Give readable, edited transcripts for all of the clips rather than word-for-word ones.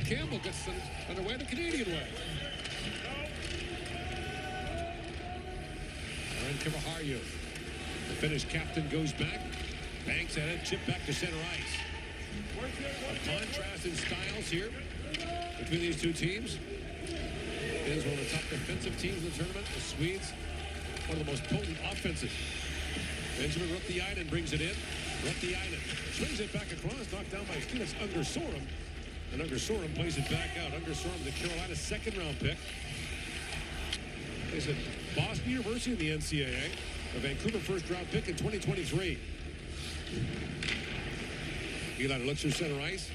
Campbell gets underway the Canadian way. And Kivaharju. The Finnish captain goes back. Banks at it, chip back to center ice. A contrast in styles here between these two teams. It is one of the top defensive teams in the tournament. The Swedes, one of the most potent offenses. Benjamin Ruttiainen brings it in. Ruttiainen swings it back across, knocked down by Felix Ungersorum. And Ungersorum plays it back out. Ungersorum, the Carolina second-round pick. Plays at Boston University in the NCAA. A Vancouver first-round pick in 2023. Eli looks through center ice.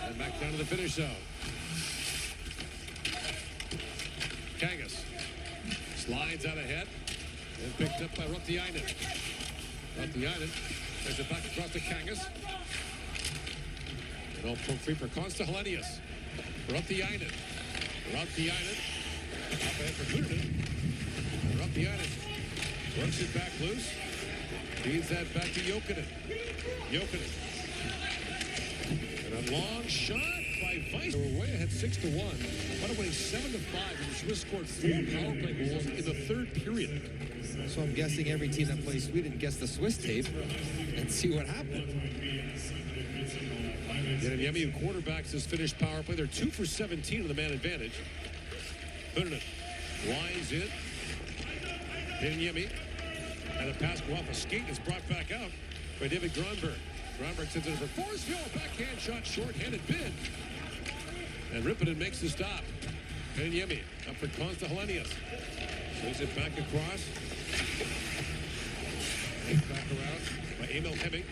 And back down to the finish zone. Kangas slides out ahead and picked up by Ruttiainen. Ruttiainen takes it back across to Kangas. And all free for Konsta-Helenius. Ruttiainen. Ruttiainen. Up ahead for Hynninen. Ruttiainen works it back loose. Feeds that back to Jokinen. Jokinen. And a long shot by Weiss. They were way ahead 6-1. But winning 7-5. And the Swiss scored 4 power play goals in the third period. So I'm guessing every team that plays Sweden gets the Swiss tape and see what happened. Yemi, who quarterbacks this Finnish power play. They're 2 for 17 on the man advantage. Hynninen winds in. Yemi. And the pass go off a skate is brought back out by David Gronberg. Gronberg sends it for Forsfjord. Backhand shot, short-handed bid. And Rippinen makes the stop. Yemi up for Konsta-Helenius. Swings it back across. Takes back around by Emil Hemming.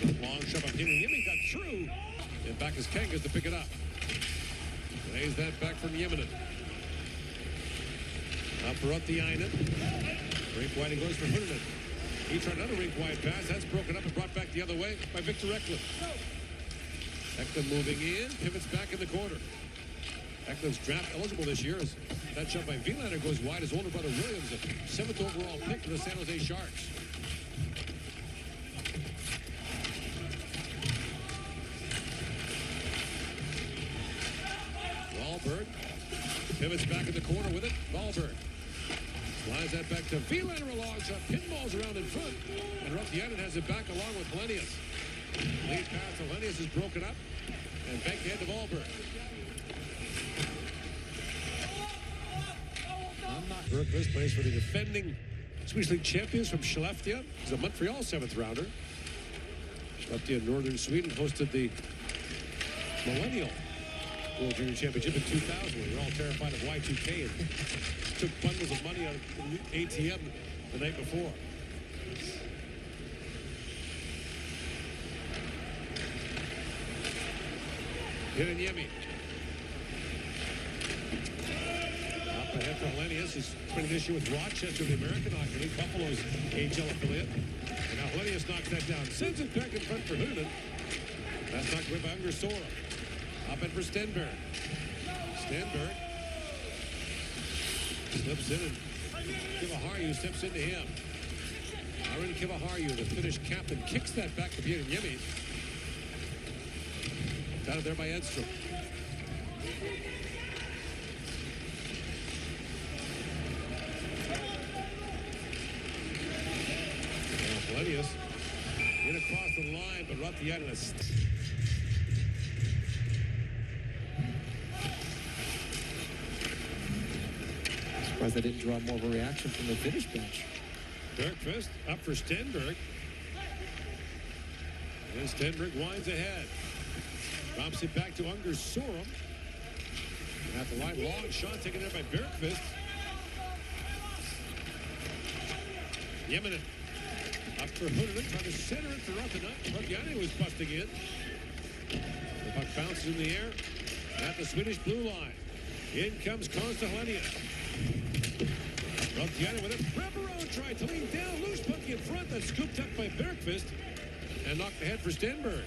And a long shot by Yemi got through. And back is Kangas to pick it up. Lays that back from Yeminen. Up for Ruttiainen. Rink wide, he goes for Hynninen. He tried another rink wide pass. That's broken up and brought back the other way by Victor Eklund. Eklund moving in, pivots back in the corner. Eklund's draft eligible this year. As that shot by Wielander goes wide. His older brother Williams, a 7th overall pick for the San Jose Sharks. Wahlberg pivots back in the corner with it. Wahlberg slides that back to Wielander, a long shot. Pinballs around in front. And Ruttiainen has it back along with Helenius. Lead pass to Helenius is broken up. And back ahead to Wahlberg. Bergqvist plays for the defending Swedish League champions from Skellefteå. He's a Montreal 7th rounder. Skellefteå in northern Sweden hosted the Millennial World Junior Championship in 2000. We were all terrified of Y2K and took bundles of money out of the ATM the night before. Yemi. Up ahead for Helenius. He's been an issue with Rochester, the American Hockey League, Buffalo's AHL affiliate. And now Helenius knocks that down. Sends it back in front for Hynninen. That's knocked away by Ungersorum. Up in for Stenberg. Stenberg slips in and Kivaharju steps into him. Aaron Kivaharju, the Finnish captain, kicks that back to Yemi. Got it there by Edstrom. Helenius in across the line, but Ruttiainen is... Surprised I didn't draw more of a reaction from the Finnish bench. Bergqvist up for Stenberg. And Stenberg winds ahead. Drops it back to Ungersorum. At the line, long shot taken there by Bergqvist. Yeminen up for Hynninen, trying to center it for Ruttiainen was busting in. The puck bounces in the air at the Swedish blue line. In comes Konsta-Helenius. Ruttiainen with it. Breveron tried to lean down. Loose puck in front. That's scooped up by Bergqvist. And knocked ahead for Stenberg.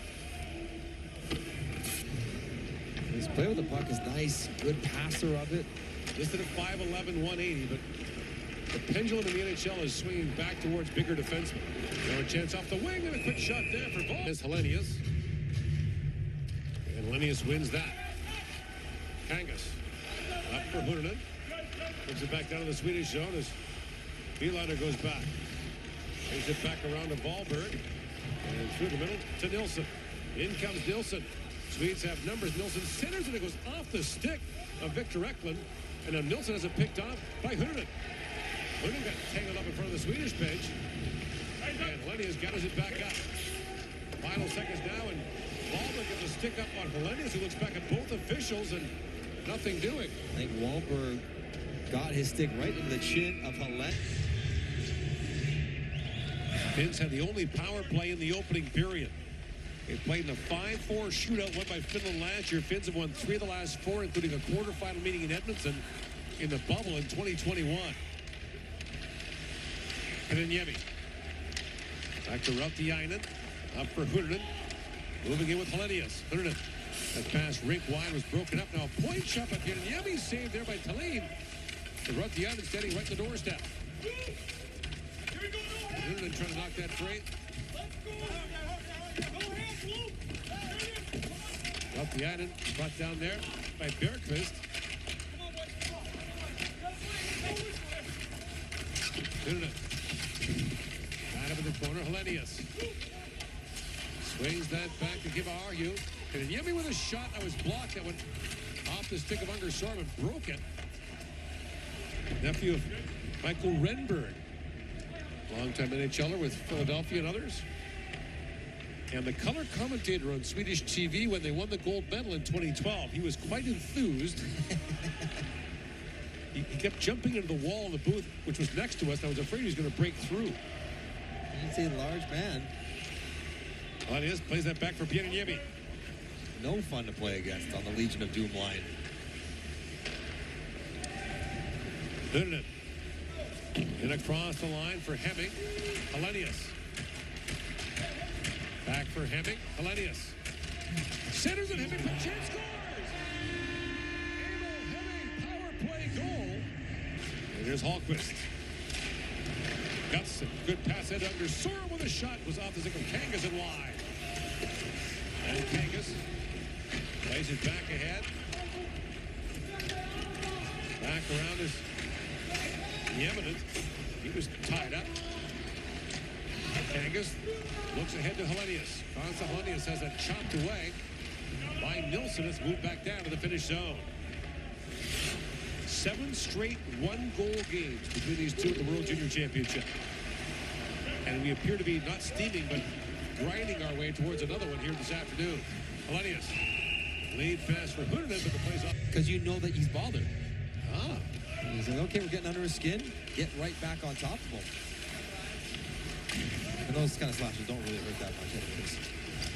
His play with the puck is nice. Good passer of it. Listed at 5'11", 180, but the pendulum in the NHL is swinging back towards bigger defensemen. Now a chance off the wing and a quick shot there for Vol. As Helenius And Linnaeus wins that. Kangas up for Hynninen. Brings it back down to the Swedish zone as Wilander goes back. Brings it back around to Wahlberg. And through the middle to Nilsson. In comes Nilsson. Swedes have numbers. Nilsson centers and it goes off the stick of Victor Eklund. And now Nilsson has it picked off by Hynninen. Hynninen got tangled up in front of the Swedish bench. And Linnaeus gathers it back up. Final seconds now, and Wahlberg gets a stick up on Linnaeus, who looks back at both officials and nothing doing. I think Wahlberg got his stick right into the chin of Hynninen. Finns had the only power play in the opening period. They played in a 5-4 shootout won by Finland last year. Finns have won 3 of the last 4, including a quarterfinal meeting in Edmonton in the bubble in 2021. Hynninen. Back to Hynninen. Up for Hynninen. Moving in with Linnaeus. Hynninen. That pass rink wide was broken up. Now a point shot by Hynninen. Saved there by Tallinn. To Hynninen standing right at the doorstep. Hynninen trying to knock that free. Hynninen brought down there by Bergqvist. Hynninen. Right up in the corner, Linnaeus. Swings that back to give a argue. Hynninen with a shot that was blocked that went off the stick of Undersorm and broke it. Nephew of Michael Renberg. Longtime NHLer with Philadelphia and others. And the color commentator on Swedish TV when they won the gold medal in 2012, he was quite enthused. he kept jumping into the wall in the booth, which was next to us, and I was afraid he was going to break through. He's a large man. Linnaeus plays that back for Hynninen. No fun to play against on the Legion of Doom line. Hynninen. And across the line for Hemming. Linnaeus. Back for Hemming. Linnaeus. Centers and Hemming. Chance scores! Emil Hemming, power play goal. And here's Hallqvist. Guts, good pass head under Sora with a shot. Was off the stick of Kangas and wide. And Kangas plays it back ahead. Back around is Yeminen. He was tied up. Kangas looks ahead to Linnaeus. Linnaeus has it chopped away by Nilsson. It's moved back down to the finish zone. 7 straight one-goal games between these two at the World Junior Championship. And we appear to be not steaming, but grinding our way towards another one here this afternoon. Linnaeus, lead pass for Hynninen, but the play's off. Because you know that he's bothered. Ah. He's like, okay, we're getting under his skin. Get right back on top of him. And those kind of slashes don't really hurt that much anyways.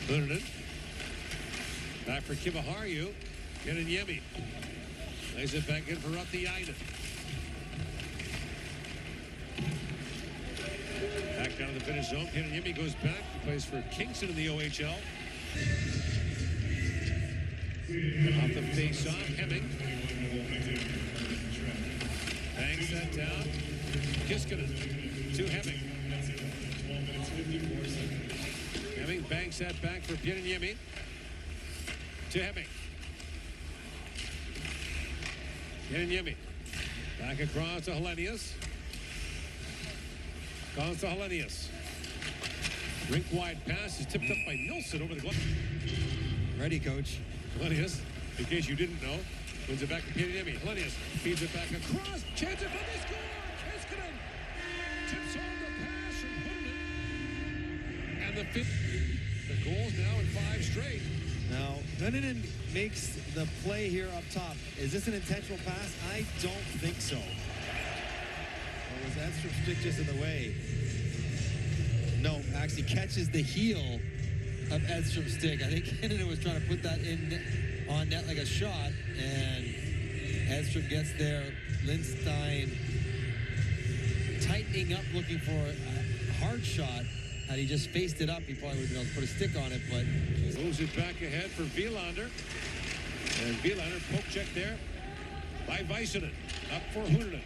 Hynninen. Back for Kiviharju. Hynninen. Lays it back in for Hynninen. Back down to the finish zone. Hynninen goes back. He plays for Kingston in the OHL. Off the face-off, Hemming. Bangs that down. Kiskinen to Hemming. Hemming banks that back for Hynninen. To Hemming. Hynninen. Back across to Linnaeus. Goes to Linnaeus. Rink-wide pass is tipped up by Nilsson over the glove. Ready, coach. Linnaeus, in case you didn't know, wins it back to Hynninen. Linnaeus feeds it back across. Chance it for the score. Kiskinen tips on the pass from Hynninen. And the fifth. The goals now in 5 straight. Now, Hynninen makes the play here up top. Is this an intentional pass? I don't think so. Or was Edstrom's stick just in the way? No, actually catches the heel of Edstrom's stick. I think Hynninen was trying to put that in on net like a shot, and Edstrom gets there. Lindstein tightening up, looking for a hard shot. Had he just faced it up, he probably would have been able to put a stick on it, but... Moves it back ahead for Wilander. And Wilander poke check there by Väisänen. Up for Hynninen.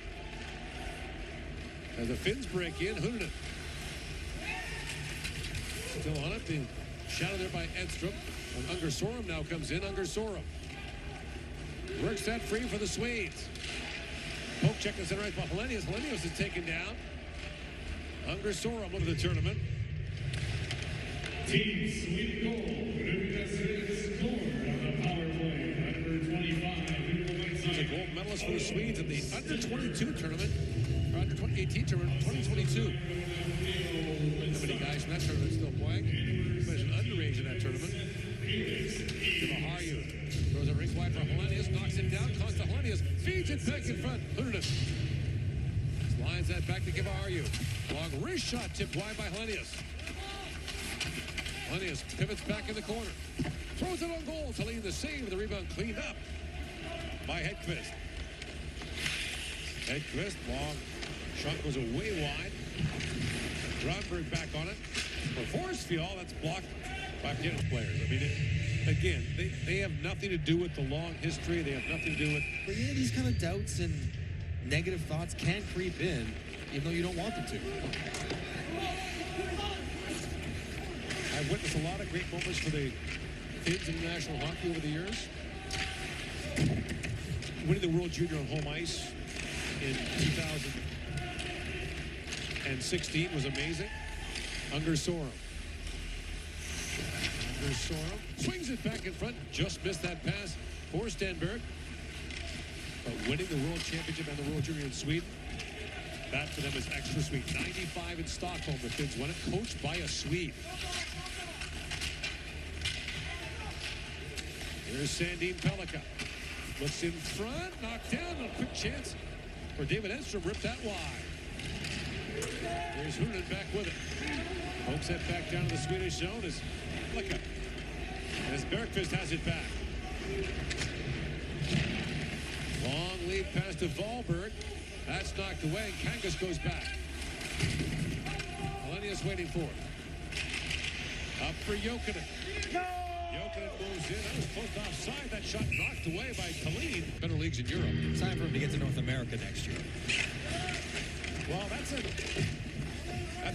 As the Finns break in, Hynninen. Still on it. The Shadow there by Edstrom. And Unger Sorum now comes in. Unger Sorum works that free for the Swedes. Poke check the center right by Helenius. Helenius is taken down. Unger Sorum into the tournament. Team Sweden goal. Scored on the power play. Number 25. He's a gold medalist for the Swedes in the under-22 tournament. Or under-18 tournament, 2022. How many guys from that tournament still playing? There's an underage in that tournament. Kivaharju throws a rink wide for Helenius, knocks it down, Costa Helenius feeds it back in front. Hynninen slides that back to Kivaharju. Long wrist shot tipped wide by Helenius. Helenius pivots back in the corner. Throws it on goal. Tallinn the save. The rebound cleaned up by Hedqvist. Hedqvist, long shot goes away wide. Gronberg back on it. For Forsfjord, that's blocked by Finnish players. I mean, again, they have nothing to do with the long history. They have nothing to do with... But yeah, these kind of doubts and negative thoughts can creep in, even though you don't want them to. I've witnessed a lot of great moments for the Finns in national hockey over the years. Winning the World Junior on home ice in 2016 was amazing. Unger Sorum. Unger Sorum swings it back in front. Just missed that pass for Stenberg. But winning the World Championship and the World Junior in Sweden, that for them is extra sweet. 95 in Stockholm, the Finns won it, coached by a Swede. Here's Sandin Pellikka. Looks in front, knocked down, a quick chance for David Edstrom, ripped that wide. Here's Hynninen back with it. Pokes that back down to the Swedish zone as Pellikka. As Bergqvist has it back. Long lead pass to Wahlberg. That's knocked away, and Kangas goes back. Helenius waiting for it. Up for Jokinen. No! Jokinen moves in. That was close offside. That shot knocked away by Tallinn. Better leagues in Europe. Time for him to get to North America next year. Well, that's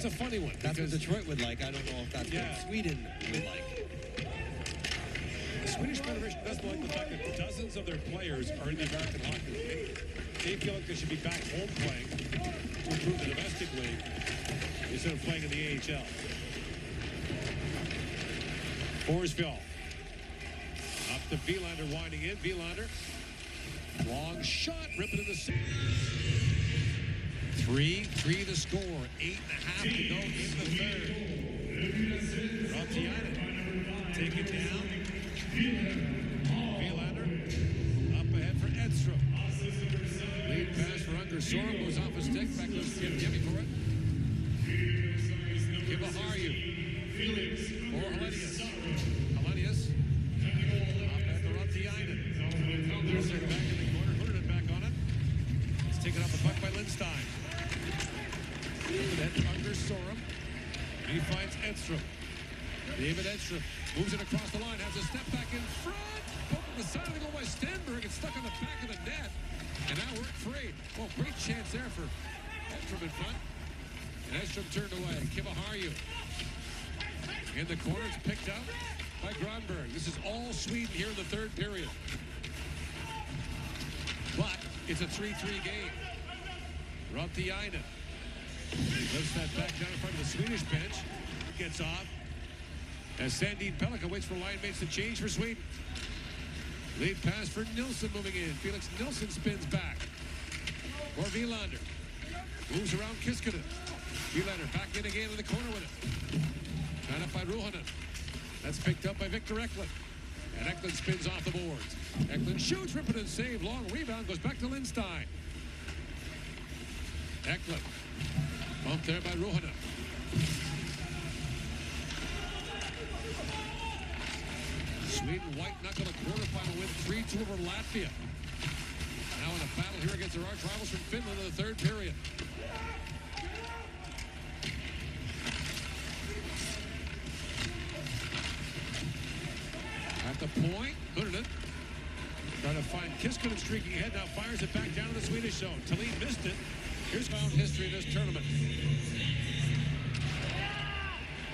a funny one. That's what Detroit would like. I don't know if that's what Sweden would like. The Swedish Federation doesn't like the fact that dozens of their players are in the American Hockey League. They feel like they should be back home playing to improve the domestic league instead of playing in the AHL. Forsfjord. Up to Wilander, winding in. Wilander. Long shot, ripping in the center. 3-3 the score. 8.5 to go in the third. Rautiainen. Take it down. Wilander. Up ahead for Edstrom. Lead pass for Unger Sorum. Goes off his stick. Back goes Jimmy for it. Kivaharju. For Helenius. Helenius. Up at the Rautiainen. There's their back in the corner. Hynninen back on it. It's taken off the puck by Lindstein. Then Unger Sorum. He finds Edstrom. David Edstrom moves it across the line. Has a step back in front. Open the side of the goal by Stenberg. It's stuck on the back of the net. And now we're free. Well, great chance there for Edstrom in front. And Edstrom turned away. Kivaharju. In the corner, it's picked up by Gronberg. This is all Sweden here in the third period. But it's a 3-3 game. Rautiainen lifts that back down in front of the Swedish bench. Gets off. As Sandin Pellikka waits for line mates to change for Sweden. Lead pass for Nilsson moving in. Felix Nilsson spins back. For Wilander. Moves around Kiskinen. Wilander back in again in the corner with it. Got up by Ruohonen. That's picked up by Victor Eklund. And Eklund spins off the boards. Eklund shoots, ripping and save. Long rebound goes back to Lindstein. Eklund. Bumped there by Ruohonen. Sweden white knuckle a quarterfinal win 3-2 over Latvia. Now in a battle here against their arch rivals from Finland in the third period. At the point, Hynninen trying to find Kiskinen streaking ahead. Now fires it back down to the Swedish zone. Tallinn missed it. Here's found history in this tournament.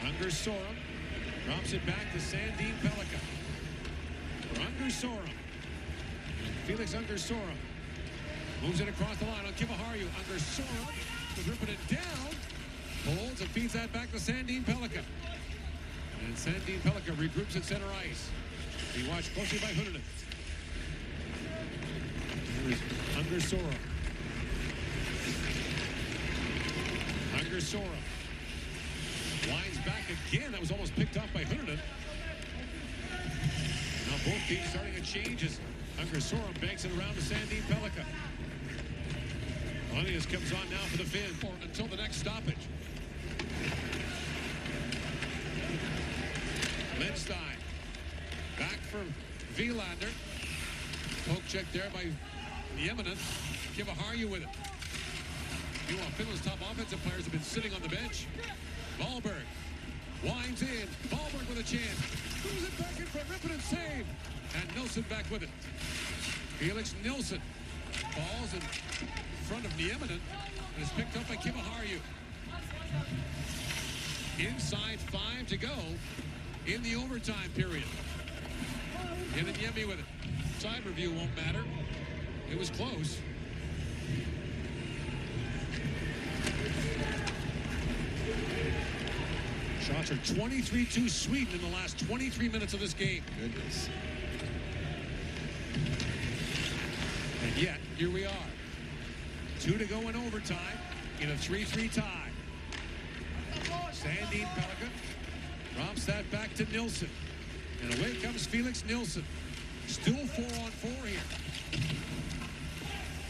Unger Sorum Drops it back to Sandin Pellikka. For Sorum. Felix Sorum. Moves it across the line on Kiviharju. Sorum was ripping it down. Holds and feeds that back to Sandin Pellikka. And Sandin Pellikka regroups at center ice. He watched closely by Hynninen. Here's Sorum. Sorum. Lines back again. That was almost picked off by Hynninen. Now both teams starting to change as Sorum banks it around to Sandin Pellikka. Hellenius comes on now for the Finn until the next stoppage. Lindstein. Back for Wilander. Poke check there by Nieminen. Kiviharju with it. Meanwhile, Finland's top offensive players have been sitting on the bench. Wahlberg winds in. Wahlberg with a chance. Moves it back in front. Rippin and save. And Nilsson back with it. Felix Nilsson falls in front of Nieminen and is picked up by Kiviharju. Inside 5 to go in the overtime period. Yemi with it. Side review won't matter. It was close. Shots are 23-2 Sweden in the last 23 minutes of this game. Goodness. And yet, here we are. 2 to go in overtime in a 3-3 tie. Sandin Pellikka drops that back to Nilsson. And away comes Felix Nilsson. Still 4-on-4 here.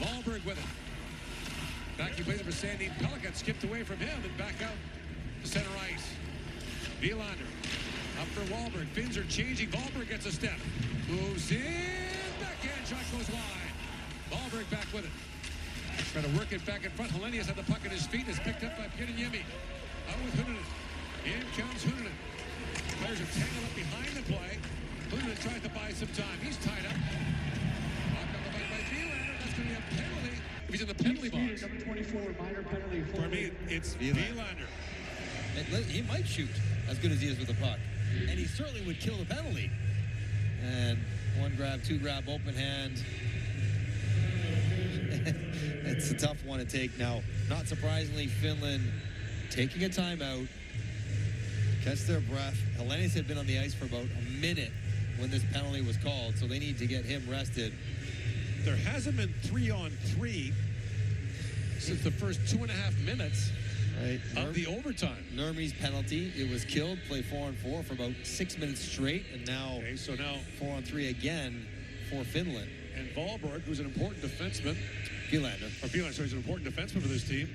Wahlberg with it. Back he plays it for Sandin Pellikka. Skipped away from him and back out to center ice. Wilander up for Wahlberg. Finns are changing. Wahlberg gets a step. Moves in. Backhand shot goes wide. Wahlberg back with it. Trying to work it back in front. Hellenius had the puck at his feet. Is picked up by Yemi. Out with Hynninen. In comes Hynninen. Players are tangled up behind the play. Hynninen tries to buy some time. He's tied up. Knocked on the back by Wilander. That's going to be a penalty. If he's in the penalty box. Number 24, minor penalty. For me, it's Wilander. He might shoot as good as he is with the puck. And he certainly would kill the penalty. And 1 grab, 2 grab, open hand. It's a tough one to take now. Not surprisingly, Finland taking a timeout. Catch their breath. Hellenius had been on the ice for about a minute when this penalty was called, so they need to get him rested. There hasn't been 3-on-3 since the first 2.5 minutes of the overtime. Nurmi's penalty, it was killed, play 4-on-4 for about 6 minutes straight, and now, so now 4-on-3 again for Finland. And Wahlberg, who's an important defenseman. Wilander. Or Wilander, so he's an important defenseman for this team.